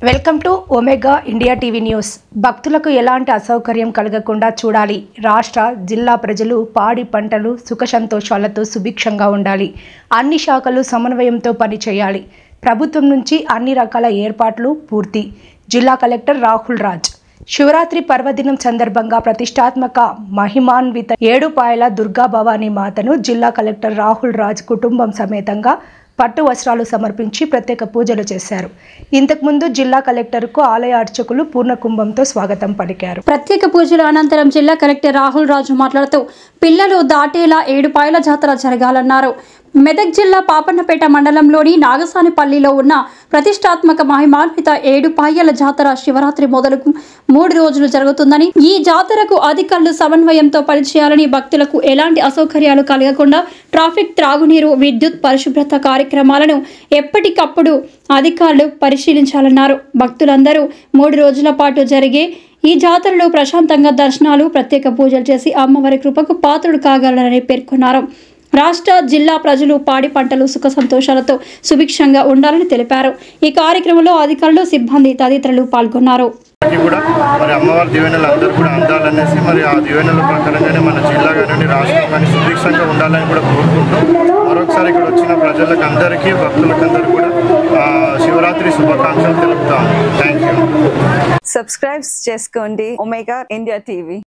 Welcome to omega India TV news. భక్తులకు ఎలాంటి అసౌకర్యం కలగకుండా చూడాలి. రాష్ట్ర జిల్లా ప్రజలు పాడి పంటలు సుఖ సంతోషాలతో సుభిక్షంగా ఉండాలి. అన్ని శాఖలు సమన్వయంతో పనిచేయాలి. ప్రభుత్వం నుంచి అన్ని రకాల ఏర్పాట్లు పూర్తి. జిల్లా కలెక్టర్ రాహుల్ రాజ్. శివరాత్రి పర్వదినం సందర్భంగా ప్రతిష్టాత్మక మహిమాన్విత ఏడుపాయల దుర్గా భవానీ మాతను జిల్లా కలెక్టర్ రాహుల్ రాజ్ కుటుంబం సమేతంగా పట్టు వస్త్రాలు సమర్పించి ప్రత్యేక పూజలు చేశారు. ఇంతకుముందు జిల్లా కలెక్టర్కు ఆలయ అర్చకులు పూర్ణ కుంభంతో స్వాగతం పలికారు. ప్రత్యేక పూజల అనంతరం జిల్లా కలెక్టర్ రాహుల్ రాజు మాట్లాడుతూ పిల్లలు దాటేలా ఏడుపాయల జాతర జరగాలన్నారు. మెదక్ జిల్లా పాపన్నపేట మండలంలోని నాగసానిపల్లిలో ఉన్న ప్రతిష్టాత్మక మహిమాన్విత ఏడుపాయల జాతర శివరాత్రి మొదలుకు 3 రోజులు జరుగుతుందని, ఈ జాతరకు అధికారులు సమన్వయంతో పనిచేయాలని, భక్తులకు ఎలాంటి అసౌకర్యాలు కలగకుండా ట్రాఫిక్, త్రాగునీరు, విద్యుత్, పరిశుభ్రత కార్యక్రమాలను ఎప్పటికప్పుడు అధికారులు పరిశీలించాలన్నారు. భక్తులందరూ 3 రోజుల పాటు జరిగే ఈ జాతరలో ప్రశాంతంగా దర్శనాలు, ప్రత్యేక పూజలు చేసి అమ్మవారి కృపకు పాత్రుడు కాగలరని పేర్కొన్నారు. రాష్ట్ర జిల్లా ప్రజలు పాడి పంటలు సుఖ సంతోషాలతో సుభిక్షంగా ఉండాలని తెలిపారు. ఈ కార్యక్రమంలో అధికారులు, సిబ్బంది తదితరులు పాల్గొన్నారు. మరి అమ్మవారి దీవెనలు అందరూ కూడా అందాలనేసి మరి ఆ దీవెనల ప్రకారంగానే మన జిల్లా కానీ రాష్ట్రం కానీ సుభిక్షంగా ఉండాలని కూడా కోరుకుంటూ మరొకసారి ఇక్కడ వచ్చిన ప్రజలకు అందరికీ, భక్తులకందరూ కూడా శివరాత్రి శుభాకాంక్షలు తెలుపుతాము. Thank you. సబ్స్క్రైబ్ చేసుకోండి ఒమేగా ఇండియా టీవీ.